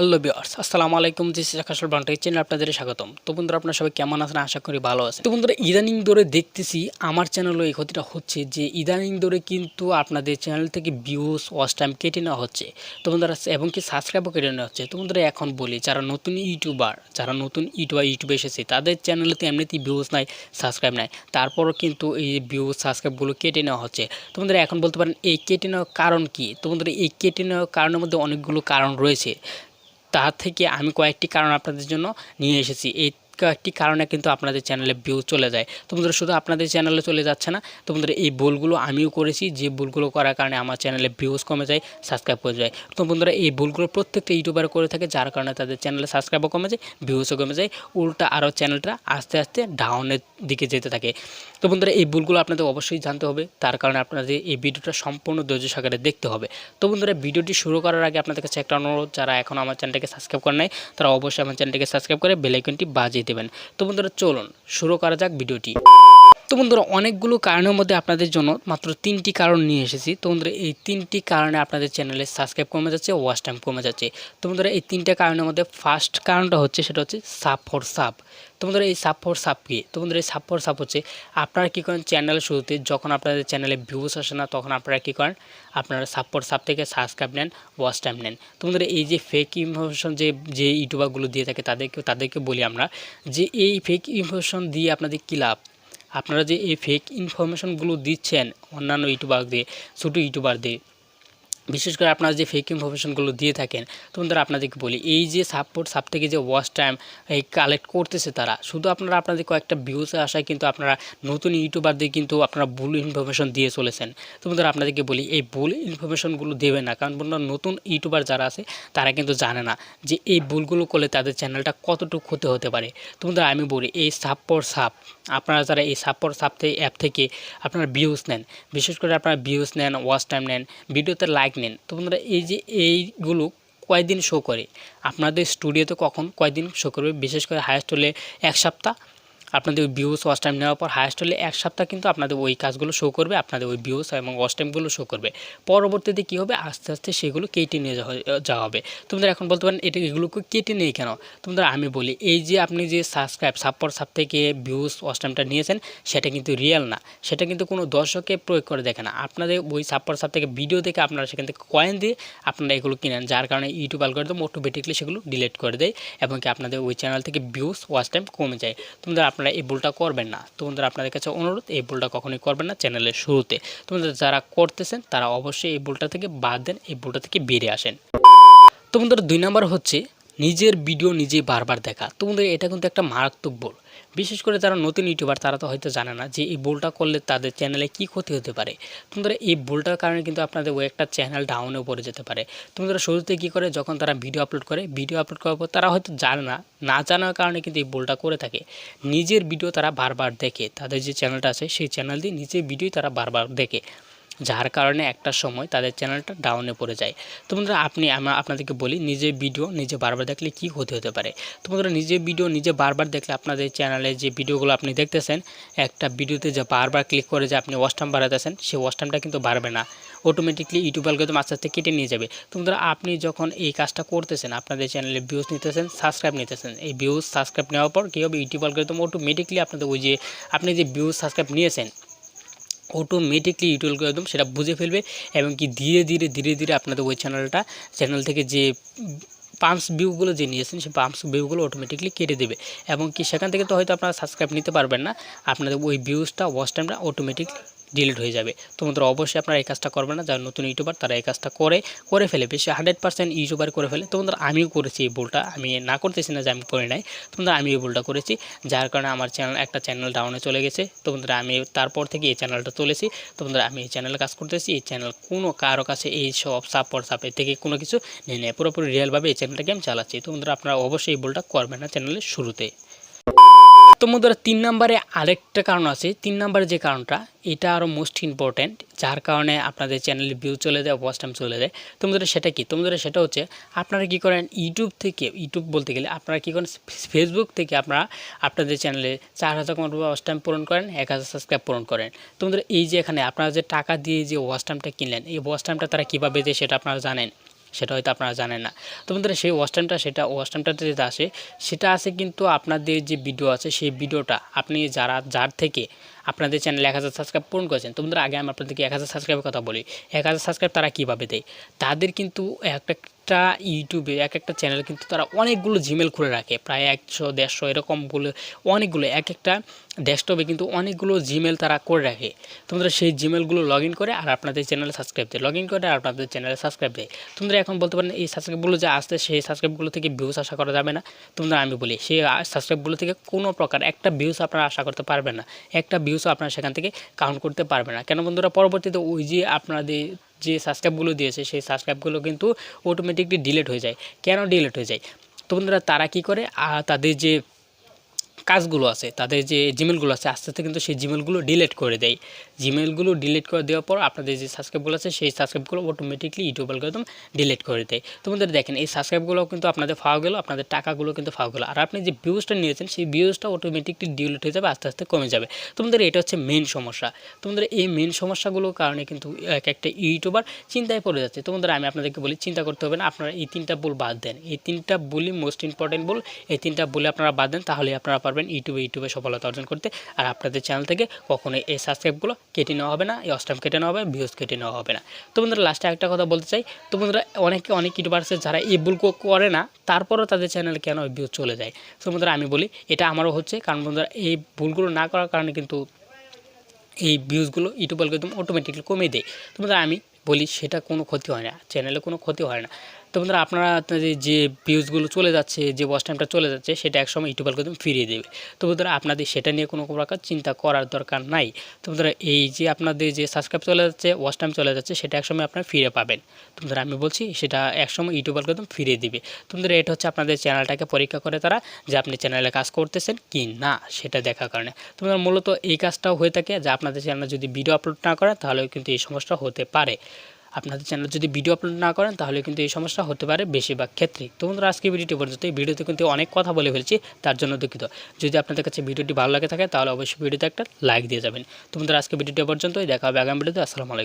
Hello viewers, আসসালামু আলাইকুম। This is Akash brand channel, আপনাদের স্বাগতম। তো বন্ধুরা, আপনারা সবাই কেমন আছেন? আশা করি ভালো আছেন। তো বন্ধুরা, ইদানিং ধরে দেখতেছি আমার চ্যানেলও এই ক্ষতিটা হচ্ছে যে ইদানিং ধরে কিন্তু আপনাদের চ্যানেল থেকে ভিউজ, ওয়াচ টাইম কেটে নেওয়া হচ্ছে। তো বন্ধুরা, এবং কি সাবস্ক্রাইবও কেটে নেওয়া হচ্ছে। তো বন্ধুরা, এখন বলি যারা নতুন ইউটিউবে এসেছে তাদের চ্যানেলে তো এমনিতেই ভিউজ নাই, সাবস্ক্রাইব নাই, তারপরও কিন্তু এই ভিউজ সাবস্ক্রাইবগুলো কেটে নেওয়া হচ্ছে। তো বন্ধুরা, এখন বলতে পারেন এই কেটে নেওয়ার কারণ কি? তো বন্ধুরা, এই কেটে নেওয়ার কারণের মধ্যে অনেকগুলো কারণ রয়েছে। তার থেকে আমি কয়েকটি কারণ আপনাদের জন্য নিয়ে এসেছি। এই কয়েকটি কারণে কিন্তু আপনাদের চ্যানেলে ভিউ চলে যায়। তো বন্ধুরা, শুধু আপনাদের চ্যানেলে চলে যাচ্ছে না। তো বন্ধুরা, এই ভুলগুলো আমিও করেছি, যে ভুলগুলো করার কারণে আমার চ্যানেলে ভিউজ কমে যায়, সাবস্ক্রাইব কমে যায়। তো বন্ধুরা, এই ভুলগুলো প্রত্যেকটা ইউটিউবার করে থাকে, যার কারণে তাদের চ্যানেলে সাবস্ক্রাইবও কমে যায়, ভিউজও কমে যায়, উল্টা আরও চ্যানেলটা আস্তে আস্তে ডাউনের দিকে যেতে থাকে। তো বন্ধুরা, এই ভুলগুলো আপনাদের অবশ্যই জানতে হবে, তার কারণে আপনাদের এই ভিডিওটা সম্পূর্ণ ধৈর্য সহকারে দেখতে হবে। তো বন্ধুরা, ভিডিওটি শুরু করার আগে আপনাদের কাছে একটা অনুরোধ, যারা এখন আমার চ্যানেলটাকে সাবস্ক্রাইব করেন নাই তারা অবশ্যই আমার চ্যানেলটাকে সাবস্ক্রাইব করে বেল আইকনটি বাজিয়ে দেবেন। তো বন্ধুরা, চলুন শুরু করা যাক ভিডিওটি। তো বন্ধুরা, অনেকগুলো কারণের মধ্যে আপনাদের জন্য মাত্র 3টি কারণ নিয়ে এসেছি। তো বন্ধুরা, এই 3টি কারণে আপনাদের চ্যানেলে সাবস্ক্রাইব কমে যাচ্ছে, ওয়াচ টাইম কমে যাচ্ছে। তো বন্ধুরা, এই 3টা কারণের মধ্যে ফার্স্ট কারণটা হচ্ছে, সেটা হচ্ছে সাব ফর সাব। তো বন্ধুরা, এই সাব ফর সাব কি? তো বন্ধুরা, এই সাব ফর সাব হচ্ছে আপনারা কী করেন, চ্যানেলের শুরুতে যখন আপনাদের চ্যানেলে ভিউজ আসে না, তখন আপনারা কী করেন, আপনারা সাব ফর সাব থেকে সাবস্ক্রাইব নেন, ওয়াচ টাইম নেন। তো বন্ধুরা, এই যে ফেক ইনফরমেশন যে ইউটিউবারগুলো দিয়ে থাকে তাদেরকে বলি আমরা যে এই ফেক ইনফরমেশন দিয়ে আপনাদের কী লাভ? আপনারা যে এই ফেক ইনফরমেশনগুলো দিচ্ছেন অন্যান্য ইউটিউবারদের, ছোটো ইউটিউবারদের, বিশেষ করে আপনারা যে ফেক ইনফরমেশনগুলো দিয়ে থাকেন। তো বন্ধুরা, আপনাদেরকে বলি এই যে সাব থেকে যে ওয়াচ টাইম এই কালেক্ট করতেছে তারা, শুধু আপনাদের কয়েকটা ভিউজে আসায় কিন্তু আপনারা নতুন ইউটিউবারদের কিন্তু আপনারা ভুল ইনফরমেশন দিয়ে চলেছেন। তো বন্ধুরা, আপনাদেরকে বলি এই ভুল ইনফরমেশনগুলো দেবেন না, কারণ বন্ধুরা, নতুন ইউটিউবার যারা আছে তারা কিন্তু জানে না যে এই ভুলগুলো করলে তাদের চ্যানেলটা কতটুকু ক্ষতি হতে পারে। তো বন্ধুরা, আমি বলি এই সাব আপনারা যারা এই সাব অ্যাপ থেকে আপনারা ভিউজ নেন, বিশেষ করে আপনারা ভিউজ নেন, ওয়াচ টাইম নেন, ভিডিওতে লাইক নেন। তো বন্ধুরা, এই যে এইগুলো কয়দিন শো করে আপনাদের স্টুডিওতে, কয়দিন শো করবে? বিশেষ করে হায়েস্ট হলে 1 সপ্তাহ। আপনাদের ওই ভিউজ ওয়াচ টাইম নেওয়ার পর হায়েস্ট হলে 1 সপ্তাহ কিন্তু আপনাদের ওই কাজগুলো শো করবে, আপনাদের ওই ভিউজ এবং ওয়াচ টাইমগুলো শো করবে। পরবর্তীতে কী হবে, আস্তে আস্তে সেগুলো কেটে নিয়ে যাওয়া হবে। তোমরা এখন বলতে পারেন এগুলোকে কেটে নেই কেন? তোমরা আমি বলি এই যে আপনি যে সাব থেকে ভিউজ ওয়াচ টাইমটা নিয়েছেন, সেটা কিন্তু রিয়েল না, সেটা কিন্তু কোনো দর্শকে প্রয়োগ করে দেখে না। আপনাদের ওই সাব থেকে ভিডিও দেখে আপনারা সেখান থেকে কয়েন দিয়ে আপনারা এগুলো কিনেন, যার কারণে ইউটিউব অ্যালগরিদম অটোমেটিকলি সেগুলো ডিলিট করে দেয় এবং কি আপনাদের ওই চ্যানেল থেকে ভিউজ ওয়াচ টাইম কমে যায়। তোমরা আপনারা এই ভুলটা করবেন না। তো বন্ধুরা, আপনাদের কাছে অনুরোধ, এই ভুলটা কখনোই করবেন না চ্যানেলের শুরুতে। তোমরা যারা করতেছেন তারা অবশ্যই এই ভুলটা থেকে বাদ দেন, এই ভুলটা থেকে বেরিয়ে আসেন। তো বন্ধুরা, 2 নম্বর হচ্ছে নিজের ভিডিও নিজেই বারবার দেখা। তো বন্ধুরা, এটা কিন্তু একটা মারাত্মক ভুল। বিশেষ করে যারা নতুন ইউটিউবার তারা তো হয়তো জানে না যে এই ভুলটা করলে তাদের চ্যানেলে কী ক্ষতি হতে পারে। তোমরা এই ভুলটার কারণে কিন্তু আপনাদের ওই একটা চ্যানেল ডাউনেও পড়ে যেতে পারে। তোমরা শুরুতে কী করে, যখন তারা ভিডিও আপলোড করার পর তারা হয়তো জানে না জানার কারণে কিন্তু এই ভুলটা করে থাকে। নিজের ভিডিও তারা বারবার দেখে, তাদের যে চ্যানেলটা আছে সেই চ্যানেল দিয়ে নিজের ভিডিওই তারা বারবার দেখে, যার কারণে একটা সময় তাদের চ্যানেলটা ডাউনে পড়ে যায়। তো বন্ধুরা, আপনাদেরকে বলি নিজের ভিডিও নিজে বারবার দেখলে কী ক্ষতি হতে পারে। তো বন্ধুরা, নিজের ভিডিও নিজে বারবার দেখলে আপনাদের চ্যানেলে যে ভিডিওগুলো আপনি দেখতেছেন, একটা ভিডিওতে যে বারবার ক্লিক করে যে আপনি ওয়াচ টাইম বাড়াতেছেন, সেই ওয়াচ টাইমটা কিন্তু বাড়বে না, অটোমেটিকলি ইউটিউব অ্যালগরিদম আস্তে আস্তে কেটে নিয়ে যাবে। তো বন্ধুরা, আপনি যখন এই কাজটা করতেছেন, আপনাদের চ্যানেলে ভিউজ নিতেছেন, সাবস্ক্রাইব নিতেছেন, এই ভিউজ সাবস্ক্রাইব নেওয়ার পর কী হবে, ইউটিউব অ্যালগরিদম অটোমেটিকলি আপনাদের ওই যে আপনি যে ভিউজ সাবস্ক্রাইব নিয়েছেন অটোমেটিকলি ইউটিউব একদম সেটা বুঝে ফেলবে এবং কি ধীরে ধীরে আপনাদের ওই চ্যানেল থেকে যে পাম্পস ভিউগুলো যে নিয়েছেন সেই পাম্পস ভিউগুলো অটোমেটিকলি কেটে দেবে এবং কি সেখান থেকে তো হয়তো আপনারা সাবস্ক্রাইব নিতে পারবেন না, আপনাদের ওই ভিউজটা ওয়াচ টাইমটা অটোমেটিকলি ডিলিট হয়ে যাবে। তো বন্ধুরা, অবশ্যই আপনারা এই কাজটা করবেন না। যারা নতুন ইউটিউবার তারা এই কাজটা করে ফেলে, বেশি 100% ইউটিউবার করে ফেলে। তো বন্ধুরা, আমিও করেছি এই ভুলটা, আমি না করতেছি না যে আমি করে নাই। তো বন্ধুরা, আমি এই ভুলটা করেছি, যার কারণে আমার একটা চ্যানেল ডাউনে চলে গেছে। তো বন্ধুরা, আমি তারপর থেকে এই চ্যানেলটা তুলেছি। তো বন্ধুরা, আমি এই চ্যানেলে কাজ করতেছি, এই চ্যানেল কোনো কারো কাছে এই সব সাপোর্ট থেকে কোনো কিছু নিয়ে নেয়, পুরোপুরি রিয়েলভাবে এই চ্যানেলটাকে আমি চালাচ্ছি। তো বন্ধুরা, আপনারা অবশ্যই এই ভুলটা করবেন না চ্যানেলের শুরুতে। তো বন্ধুরা, 3 নম্বরে আরেকটা কারণ আছে। 3 নম্বরে যে কারণটা, এটা আরও মোস্ট ইম্পর্ট্যান্ট, যার কারণে আপনাদের চ্যানেলে ভিউ চলে যায়, ওয়াচ টাইম চলে যায়। তো বন্ধুরা, সেটা কি? তো বন্ধুরা, সেটা হচ্ছে আপনারা কী করেন, ইউটিউব বলতে গেলে আপনারা কী করেন, ফেসবুক থেকে আপনারা আপনাদের চ্যানেলে 4000 ওয়াচ টাইম পূরণ করেন, 1000 সাবস্ক্রাইব পূরণ করেন। তো বন্ধুরা, এই যে এখানে আপনারা যে টাকা দিয়ে যে ওয়াচ টাইমটা কিনলেন, এই ওয়াচ টাইমটা তারা কীভাবে দেয় সেটা আপনারা জানেন। সেটা হয়তো আপনারা জানেন না। তো বন্ধুরা সেই ওয়াচ টাইমটা ওয়াচ টাইমটাতে যেটা আসে সেটা আছে কিন্তু আপনাদের যে ভিডিও আছে সেই ভিডিওটা আপনি যার থেকে আপনাদের চ্যানেলে 1000 সাবস্ক্রাইব পূরণ করেছেন। তো বন্ধুরা আগে আমি আপনাদেরকে 1000 সাবস্ক্রাইবের কথা বলি। 1000 সাবস্ক্রাইব তারা কীভাবে দেয়? তাদের কিন্তু একটা ইউটিউবে একটা চ্যানেল কিন্তু তারা অনেকগুলো জিমেল খুলে রাখে, প্রায় 100 150 এরকম বলে অনেকগুলো একটা ডেস্কটপে কিন্তু অনেকগুলো জিমেল তারা করে রাখে। তোমরা সেই জিমেলগুলো লগ ইন করে আর আপনাদের চ্যানেলে সাবস্ক্রাইব দেয়, লগ ইন করে আর আপনাদের চ্যানেলে সাবস্ক্রাইব দেয়। তোমরা এখন বলতে পারেন এই সাবস্ক্রাইবগুলো যে আসতে সেই সাবস্ক্রাইবগুলো থেকে ভিউজ আশা করা যাবে না। তোমরা আমি বলি সেই সাবস্ক্রাইবগুলো থেকে কোনো প্রকার একটা ভিউজ আপনারা আশা করতে পারবেন না, একটা ভিউজও আপনারা সেখান থেকে কাউন্ট করতে পারবে না। কেন বন্ধুরা? পরবর্তীতে ওই যে আপনাদের যে সাবস্ক্রাইবগুলো দিয়েছে সেই সাবস্ক্রাইবগুলো কিন্তু অটোমেটিকলি ডিলিট হয়ে যায়। কেন ডিলিট হয়ে যায়? তো বন্ধুরা তারা কী করে, তাদের যে কাজগুলো আছে, তাদের যে জিমেলগুলো আছে আস্তে আস্তে কিন্তু সেই জিমেলগুলো ডিলিট করে দেয়। জিমেলগুলো ডিলিট করে দেওয়ার পর আপনাদের যে সাবস্ক্রাইবগুলো আছে সেই সাবস্ক্রাইবগুলো অটোমেটিকলি ইউটিউব অ্যালগরিদম ডিলিট করে দেয়। তো বন্ধুরা দেখেন এই সাবস্ক্রাইবগুলো কিন্তু আপনাদের পাওয়া গেল, আপনাদের টাকাগুলো কিন্তু পাওয়া গেল, আর আপনি যে ভিউজটা নিয়েছেন সেই ভিউজটা অটোমেটিকলি ডিলিট হয়ে যাবে, আস্তে আস্তে কমে যাবে। তো বন্ধুরা এটা হচ্ছে মেন সমস্যা। তো বন্ধুরা এই মেন সমস্যাগুলোর কারণে কিন্তু একটা ইউটিউবার চিন্তায় পড়ে যাচ্ছে। তো বন্ধুরা আমি আপনাদেরকে বলি চিন্তা করতে হবে না, আপনারা এই 3টা ভুল বাদ দেন। এই 3টা ভুলই মোস্ট ইম্পর্টেন্ট ভুল। এই 3টা ভুলে আপনারা বাদ দেন, তাহলে আপনারা পারবেন ইউটিউবে সফলতা অর্জন করতে। আর আপনাদের চ্যানেল থেকে কখনোই এই সাবস্ক্রাইবগুলো কেটে নেওয়া হবে না, এই ওয়াচ টাইম কেটে নেওয়া হবে, ভিউজ কেটে নেওয়া হবে না। তো বন্ধুরা লাস্টে একটা কথা বলতে চাই। তো বন্ধুরা অনেক ইউটিউবার আছে যারা এই ভুল করে না, তারপরও তাদের চ্যানেলে কেন ভিউজ চলে যায়। তো বন্ধুরা আমি বলি এটা আমারও হচ্ছে, কারণ বন্ধুরা এই ভুলগুলো না করার কারণে কিন্তু এই ভিউজগুলো ইউটিউব অ্যালগরিদম অটোমেটিকলি কমে দেয়। তো বন্ধুরা আমি বলি সেটা কোনো ক্ষতি হয় না, চ্যানেলে কোনো ক্ষতি হয় না। তো বন্ধুরা আপনারা আপনাদের যে ভিউজগুলো চলে যাচ্ছে, যে ওয়াচ টাইমটা চলে যাচ্ছে সেটা একসময় ইউটিউব অ্যালগরিদম ফিরিয়ে দেবে। তো বন্ধুরা আপনাদের সেটা নিয়ে কোনো প্রকার চিন্তা করার দরকার নাই। তো বন্ধুরা এই যে আপনাদের যে সাবস্ক্রাইব চলে যাচ্ছে, ওয়াচ টাইম চলে যাচ্ছে, সেটা একসময় আপনারা ফিরে পাবেন। তো বন্ধুরা আমি বলছি সেটা একসময় ইউটিউব অ্যালগরিদম ফিরিয়ে দিবে। তো বন্ধুরা এটা হচ্ছে আপনাদের চ্যানেলটাকে পরীক্ষা করে তারা, যে আপনি চ্যানেলে কাজ করতেছেন কি না সেটা দেখার কারণে। তো বন্ধুরা মূলত এই কাজটাও হয়ে থাকে যে আপনাদের চ্যানেলে যদি ভিডিও আপলোড না করেন তাহলেও কিন্তু এই সমস্যা হতে পারে। আপনাদের চ্যানেলে যদি ভিডিও আপলোড না করেন তাহলে কিন্তু এই সমস্যা হতে পারে বেশিরভাগ ক্ষেত্রেই। তো বন্ধুরা আজকে ভিডিওটি পর্যন্ত। এই ভিডিওতে কিন্তু অনেক কথা বলে ফেলছি, তার জন্য দুঃখিত। যদি আপনাদের কাছে ভিডিওটি ভালো লাগে থাকে তাহলে অবশ্যই ভিডিওতে একটা লাইক দিয়ে যাবেন। তো বন্ধুরা আজকে ভিডিওটি পর্যন্তই, দেখা হবে আগামী ভিডিওতে। আসসালামু আলাইকুম।